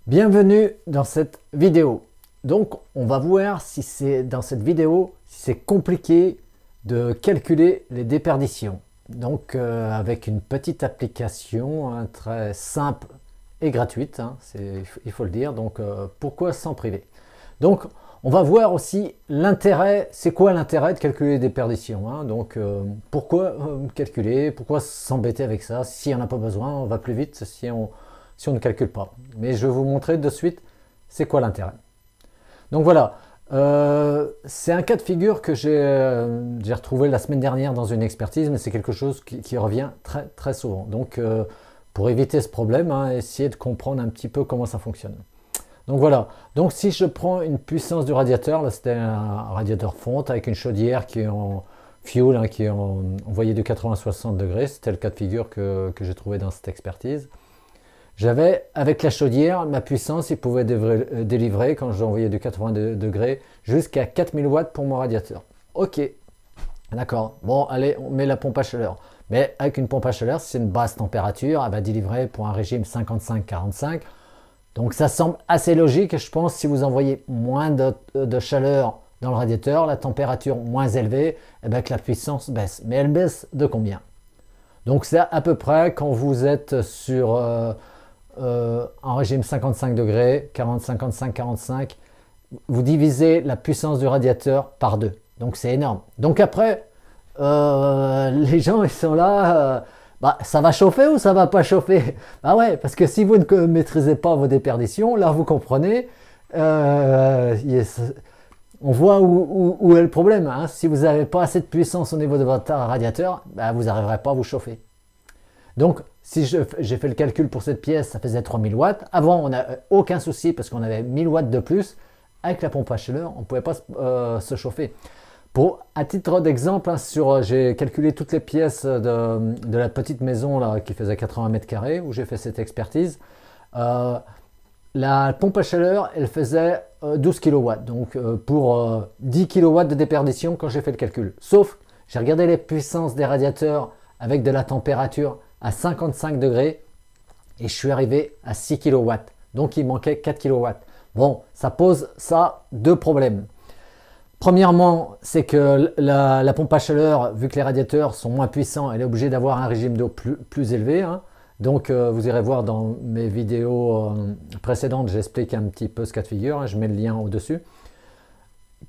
Bienvenue dans cette vidéo. Donc on va voir si c'est dans cette vidéo si c'est compliqué de calculer les déperditions. Donc avec une petite application très simple et gratuite, il faut le dire. Donc pourquoi s'en priver? Donc on va voir aussi l'intérêt, c'est quoi l'intérêt de calculer les déperditions, donc pourquoi calculer, pourquoi s'embêter avec ça, si on n'a pas besoin, on va plus vite si on ne calcule pas. Mais je vais vous montrer de suite c'est quoi l'intérêt. Donc voilà, c'est un cas de figure que j'ai retrouvé la semaine dernière dans une expertise, mais c'est quelque chose qui revient très souvent. Donc pour éviter ce problème, essayez de comprendre un petit peu comment ça fonctionne. Donc voilà, donc si je prends une puissance du radiateur, là c'était un radiateur fonte avec une chaudière qui est en fuel, qui est envoyée de 80 à 60 degrés, c'était le cas de figure que j'ai trouvé dans cette expertise. J'avais, avec la chaudière, ma puissance, il pouvait délivrer, quand j'envoyais de 80 degrés, jusqu'à 4000 watts pour mon radiateur. Ok, d'accord, bon allez, on met la pompe à chaleur. Mais avec une pompe à chaleur, si c'est une basse température, elle va délivrer pour un régime 55-45. Donc ça semble assez logique, et je pense que si vous envoyez moins de chaleur dans le radiateur, la température moins élevée, que la puissance baisse. Mais elle baisse de combien? Donc c'est à peu près quand vous êtes sur en régime 55 degrés, 40, 55, 45, vous divisez la puissance du radiateur par 2. Donc c'est énorme. Donc après, les gens ils sont là, ça va chauffer ou ça va pas chauffer? Bah ouais, parce que si vous ne maîtrisez pas vos déperditions, là vous comprenez, on voit où est le problème. Si vous n'avez pas assez de puissance au niveau de votre radiateur, vous n'arriverez pas à vous chauffer. Donc si j'ai fait le calcul pour cette pièce, ça faisait 3000 watts. Avant, on n'a aucun souci parce qu'on avait 1000 watts de plus. Avec la pompe à chaleur, on ne pouvait pas se chauffer. À titre d'exemple, j'ai calculé toutes les pièces de la petite maison là, qui faisait 80 mètres carrés, où j'ai fait cette expertise. La pompe à chaleur, elle faisait 12 kW, donc pour 10 kW de déperdition quand j'ai fait le calcul. Sauf, j'ai regardé les puissances des radiateurs avec de la température à 55 degrés et je suis arrivé à 6 kW. Donc il manquait 4 kW. Bon, ça pose deux problèmes. Premièrement, c'est que la pompe à chaleur, vu que les radiateurs sont moins puissants, elle est obligée d'avoir un régime d'eau plus élevé. Donc vous irez voir dans mes vidéos précédentes, j'explique un petit peu ce cas de figure, je mets le lien au-dessus.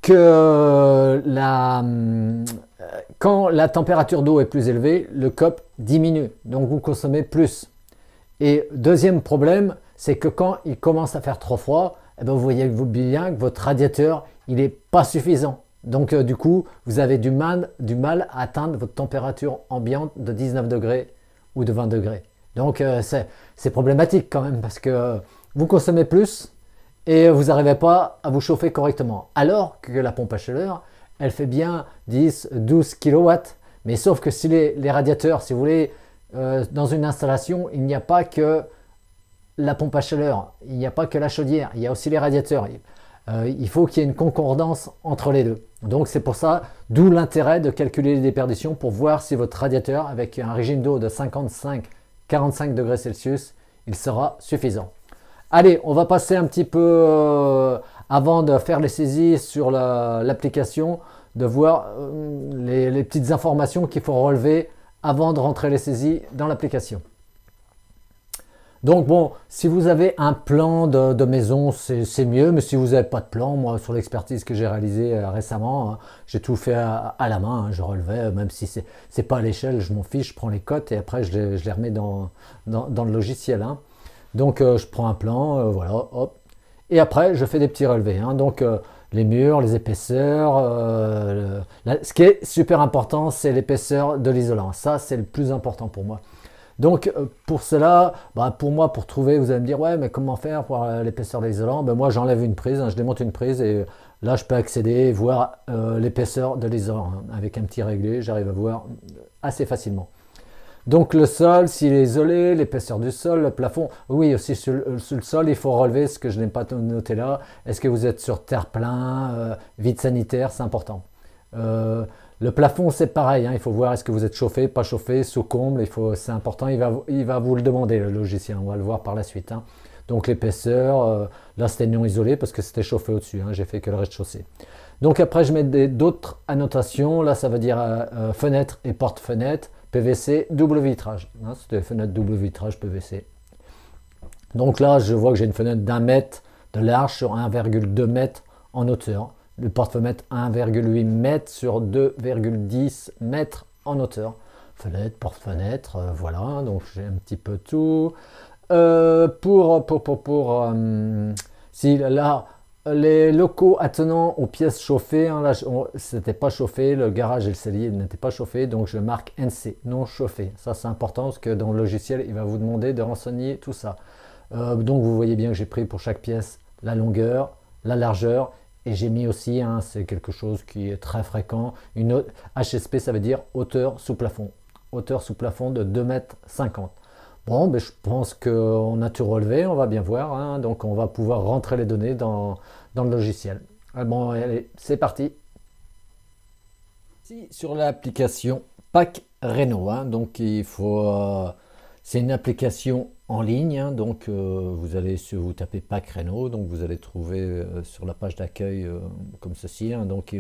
Que quand la température d'eau est plus élevée, le COP diminue, donc vous consommez plus. Et deuxième problème, c'est que quand il commence à faire trop froid, vous voyez bien que votre radiateur il n'est pas suffisant. Donc du coup, vous avez du mal à atteindre votre température ambiante de 19 degrés ou de 20 degrés. Donc c'est problématique quand même parce que vous consommez plus et vous n'arrivez pas à vous chauffer correctement. Alors que la pompe à chaleur, elle fait bien 10, 12 kW. Mais sauf que si les radiateurs, si vous voulez, dans une installation, il n'y a pas que la pompe à chaleur, il n'y a pas que la chaudière, il y a aussi les radiateurs. Il faut qu'il y ait une concordance entre les deux. Donc c'est pour ça, d'où l'intérêt de calculer les déperditions pour voir si votre radiateur, avec un régime d'eau de 55-45 degrés Celsius, il sera suffisant. Allez, on va passer un petit peu, avant de faire les saisies sur l'application, de voir les petites informations qu'il faut relever avant de rentrer les saisies dans l'application. Donc bon, si vous avez un plan de maison, c'est mieux, mais si vous n'avez pas de plan, moi sur l'expertise que j'ai réalisée récemment, j'ai tout fait à la main, je relevais, même si c'est pas à l'échelle, je m'en fiche, je prends les cotes et après je les remets dans le logiciel. Donc je prends un plan, voilà, hop, et après je fais des petits relevés. Donc les murs, les épaisseurs, ce qui est super important, c'est l'épaisseur de l'isolant. Ça, c'est le plus important pour moi. Donc pour cela, pour moi, pour trouver, vous allez me dire, ouais, mais comment faire pour l'épaisseur de l'isolant? Moi, j'enlève une prise, je démonte une prise et là, je peux accéder, voir l'épaisseur de l'isolant. Avec un petit réglé, j'arrive à voir assez facilement. Donc le sol, s'il est isolé, l'épaisseur du sol, le plafond, oui aussi sur le sol, il faut relever ce que je n'ai pas noté là. Est-ce que vous êtes sur terre-plein, vide sanitaire, c'est important. Le plafond c'est pareil, il faut voir est-ce que vous êtes chauffé, pas chauffé, sous comble, c'est important, il va vous le demander le logiciel, on va le voir par la suite. Donc l'épaisseur, là c'était non isolé parce que c'était chauffé au-dessus, hein, j'ai fait que le rez-de-chaussée. Donc après je mets d'autres annotations, là ça veut dire fenêtre et porte-fenêtre, PVC, double vitrage. Hein, c'était fenêtre double vitrage PVC. Donc là je vois que j'ai une fenêtre d'1 mètre de large sur 1,2 mètre en hauteur. Le porte-fenêtre 1,8 mètre sur 2,10 mètres en hauteur. Fenêtre, porte-fenêtre, voilà, donc j'ai un petit peu tout. Si là, les locaux attenant aux pièces chauffées, hein, là, c'était pas chauffé, le garage et le cellier n'étaient pas chauffés, donc je marque NC, non chauffé. Ça c'est important parce que dans le logiciel, il va vous demander de renseigner tout ça. Donc vous voyez bien que j'ai pris pour chaque pièce la longueur, la largeur, et j'ai mis aussi, hein, c'est quelque chose qui est très fréquent, une HSP, ça veut dire hauteur sous plafond. Hauteur sous plafond de 2,50 m. Bon, ben, je pense qu'on a tout relevé, on va bien voir, hein, donc on va pouvoir rentrer les données dans le logiciel. Bon, allez, c'est parti. Ici, sur l'application Pack Reno, hein, donc il faut... c'est une application en ligne, hein, donc vous tapez Pack Reno, donc vous allez trouver sur la page d'accueil comme ceci, hein, donc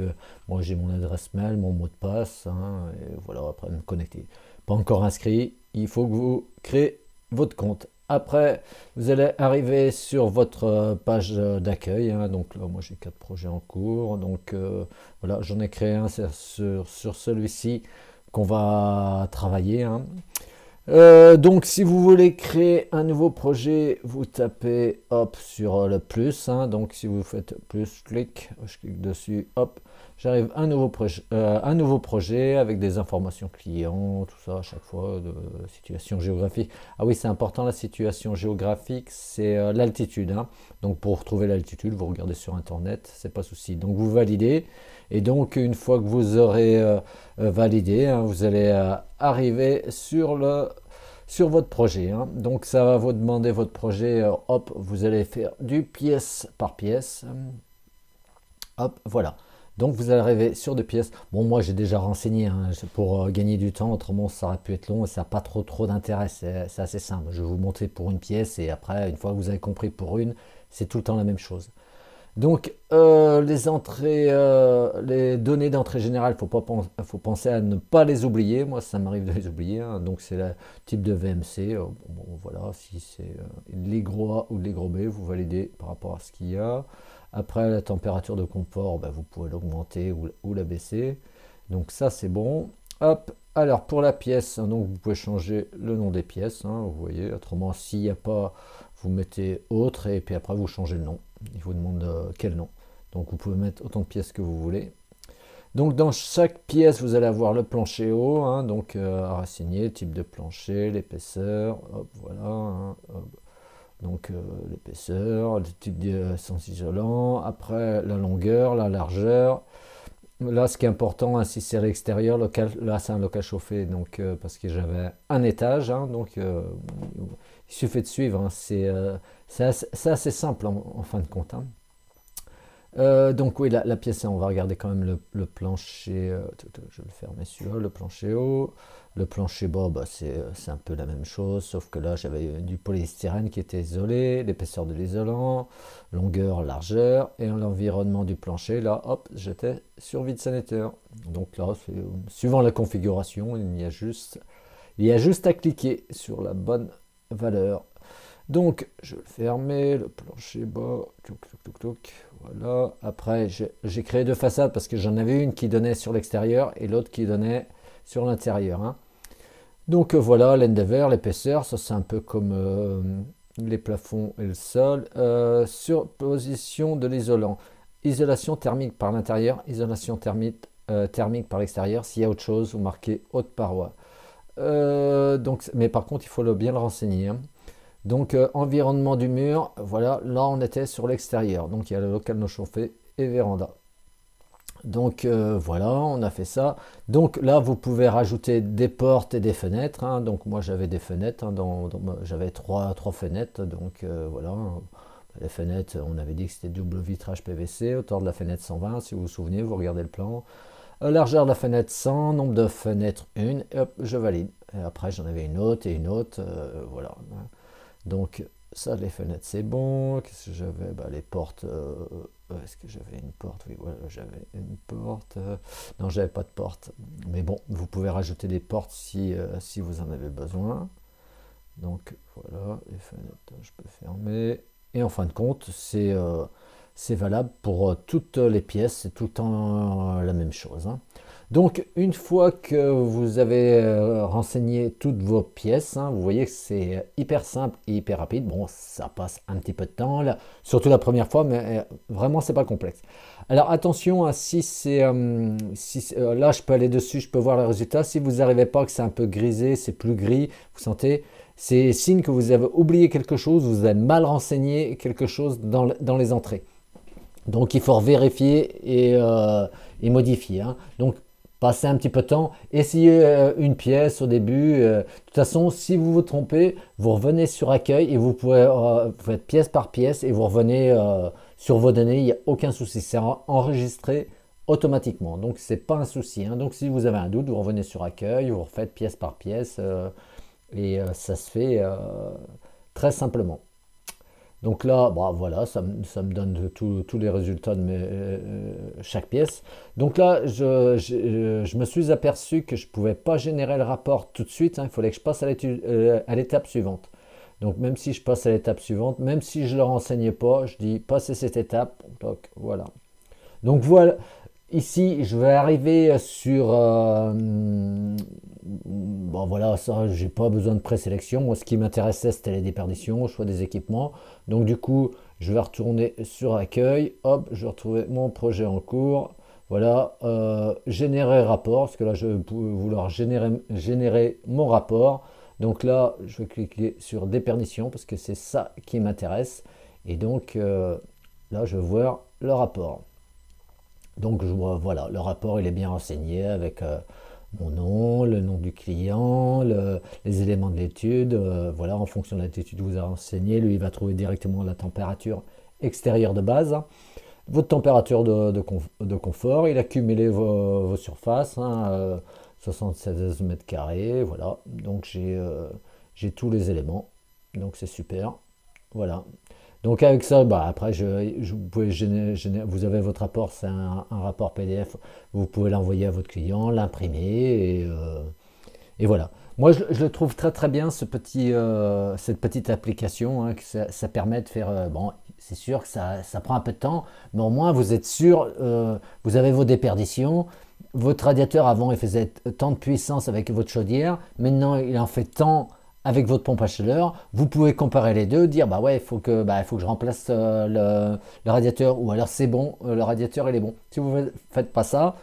moi j'ai mon adresse mail, mon mot de passe, hein, et voilà, après me connecter. Pas encore inscrit, il faut que vous créez votre compte. Après, vous allez arriver sur votre page d'accueil, hein, donc là moi j'ai 4 projets en cours, donc voilà, j'en ai créé un sur celui-ci qu'on va travailler, hein. Donc si vous voulez créer un nouveau projet, vous tapez hop sur le plus, hein, donc si vous faites plus, je clique dessus, hop, j'arrive un nouveau projet avec des informations clients, tout ça à chaque fois, de situation géographique. Ah oui, c'est important, la situation géographique, c'est l'altitude, hein. Donc pour retrouver l'altitude, vous regardez sur internet, c'est pas souci. Donc vous validez, et donc une fois que vous aurez validé, hein, vous allez arriver sur votre projet, hein. Donc ça va vous demander votre projet, hop, vous allez faire du pièce par pièce, hop, voilà. Donc vous allez arriver sur deux pièces. Bon, moi j'ai déjà renseigné, hein, pour gagner du temps, autrement ça aurait pu être long et ça n'a pas trop d'intérêt, c'est assez simple. Je vais vous montrer pour une pièce et après, une fois que vous avez compris pour une, c'est tout le temps la même chose. Donc les entrées, les données d'entrée générale, faut penser à ne pas les oublier. Moi, ça m'arrive de les oublier, hein. Donc c'est le type de VMC. Bon, voilà, si c'est les gros A ou les gros B, vous validez par rapport à ce qu'il y a. Après, la température de confort, ben, vous pouvez l'augmenter ou la baisser. Donc ça, c'est bon. Hop. Alors pour la pièce, hein, donc vous pouvez changer le nom des pièces, hein, vous voyez. Autrement, s'il n'y a pas, vous mettez autre et puis après vous changez le nom. Il vous demande quel nom. Donc vous pouvez mettre autant de pièces que vous voulez. Donc dans chaque pièce, vous allez avoir le plancher haut, hein, donc à renseigner, type de plancher, l'épaisseur, hop, voilà, hein, hop. Donc l'épaisseur, le type de sens isolant, après la longueur, la largeur. Là, ce qui est important, hein, si c'est à l'extérieur, là c'est un local chauffé, donc parce que j'avais un étage, hein, donc il suffit de suivre, hein, c'est assez simple en fin de compte, hein. Donc oui, la pièce, on va regarder quand même le plancher, je vais le fermer celui-là, le plancher haut, le plancher bas, bah, c'est un peu la même chose, sauf que là j'avais du polystyrène qui était isolé, l'épaisseur de l'isolant, longueur, largeur, et l'environnement du plancher, là hop, j'étais sur vide sanitaire. Donc là, suivant la configuration, il y a juste à cliquer sur la bonne valeur. Donc, je vais le fermer, le plancher bas, voilà. Après, j'ai créé deux façades parce que j'en avais une qui donnait sur l'extérieur et l'autre qui donnait sur l'intérieur, hein. Donc voilà, l'endeavor, l'épaisseur, ça c'est un peu comme les plafonds et le sol. Sur position de l'isolant, isolation thermique par l'intérieur, isolation thermique par l'extérieur. S'il y a autre chose, vous marquez haute paroi. Mais par contre, il faut bien le renseigner, hein. Donc environnement du mur, voilà, là on était sur l'extérieur, donc il y a le local non chauffé et véranda. Donc voilà, on a fait ça. Donc là vous pouvez rajouter des portes et des fenêtres, hein. Donc moi j'avais des fenêtres, hein, j'avais trois fenêtres, donc voilà. Les fenêtres, on avait dit que c'était double vitrage PVC, hauteur de la fenêtre 120, si vous vous souvenez, vous regardez le plan. Largeur de la fenêtre 100, nombre de fenêtres 1, et hop, je valide. Et après j'en avais une autre et une autre, voilà. Donc ça, les fenêtres, c'est bon. Qu'est-ce que j'avais? Bah, les portes. Est-ce que j'avais une porte? Oui, voilà, j'avais une porte. Non, j'avais pas de porte. Mais bon, vous pouvez rajouter des portes si vous en avez besoin. Donc voilà, les fenêtres, je peux fermer. Et en fin de compte, c'est valable pour toutes les pièces, c'est tout le temps la même chose, hein. Donc une fois que vous avez renseigné toutes vos pièces, hein, vous voyez que c'est hyper simple et hyper rapide. Bon, ça passe un petit peu de temps, là, surtout la première fois, mais vraiment c'est pas complexe. Alors attention, hein, là je peux aller dessus, je peux voir le résultat. Si vous n'arrivez pas, que c'est un peu grisé, c'est plus gris, vous sentez, c'est signe que vous avez oublié quelque chose, vous avez mal renseigné quelque chose dans les entrées. Donc il faut vérifier et modifier, hein. Donc passez un petit peu de temps, essayez une pièce au début. De toute façon, si vous vous trompez, vous revenez sur accueil et vous faites pièce par pièce et vous revenez sur vos données, il n'y a aucun souci. C'est enregistré automatiquement, donc c'est pas un souci, hein. Donc si vous avez un doute, vous revenez sur accueil, vous refaites pièce par pièce et ça se fait très simplement. Donc là, bah, voilà, ça me donne tous les résultats de chaque pièce. Donc là, je me suis aperçu que je ne pouvais pas générer le rapport tout de suite, hein. Il fallait que je passe à l'étape suivante. Donc même si je passe à l'étape suivante, même si je ne le renseignais pas, je dis passer cette étape. Donc voilà. Donc voilà, ici je vais arriver sur... bon voilà, ça j'ai pas besoin de présélection. Moi ce qui m'intéressait c'était les déperditions, choix des équipements. Donc du coup je vais retourner sur accueil, hop, je vais retrouver mon projet en cours. Voilà, générer rapport, parce que là je vais vouloir générer mon rapport. Donc là je vais cliquer sur déperdition parce que c'est ça qui m'intéresse. Et donc là je vais voir le rapport. Donc je vois, voilà, le rapport il est bien renseigné avec mon nom, le nom du client, les éléments de l'étude. Voilà, en fonction de l'étude que vous avez renseignée, lui il va trouver directement la température extérieure de base, hein, votre température de confort. Il a cumulé vos surfaces, hein, 76 mètres carrés. Voilà, donc j'ai tous les éléments. Donc c'est super. Voilà. Donc avec ça, bah, après, vous avez votre rapport, c'est un rapport PDF, vous pouvez l'envoyer à votre client, l'imprimer et voilà. Moi, je le trouve très très bien, cette petite application, hein, que ça permet de faire, bon, c'est sûr que ça prend un peu de temps, mais au moins vous êtes sûr, vous avez vos déperditions. Votre radiateur avant il faisait tant de puissance avec votre chaudière, maintenant il en fait tant avec votre pompe à chaleur. Vous pouvez comparer les deux, dire bah ouais, il faut que je remplace le radiateur, ou alors c'est bon, le radiateur il est bon. Si vous ne faites pas ça,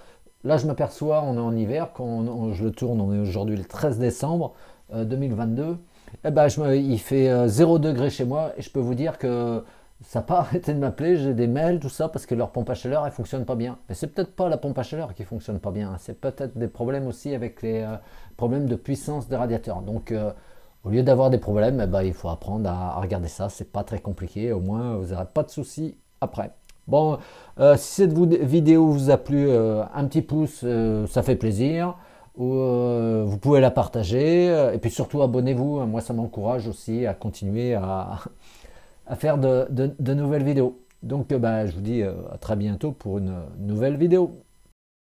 là je m'aperçois, on est en hiver, quand je le tourne, on est aujourd'hui le 13 décembre 2022, et ben, il fait 0 degré chez moi, et je peux vous dire que ça n'a pas arrêté de m'appeler, j'ai des mails, tout ça, parce que leur pompe à chaleur, elle ne fonctionne pas bien. Mais c'est peut-être pas la pompe à chaleur qui ne fonctionne pas bien, c'est peut-être des problèmes aussi avec les problèmes de puissance des radiateurs. Donc au lieu d'avoir des problèmes, eh ben, il faut apprendre à regarder ça. C'est pas très compliqué. Au moins, vous n'aurez pas de soucis après. Bon, si cette vidéo vous a plu, un petit pouce, ça fait plaisir. Vous pouvez la partager. Et puis surtout, abonnez-vous. Moi, ça m'encourage aussi à continuer à faire de nouvelles vidéos. Donc, je vous dis à très bientôt pour une nouvelle vidéo.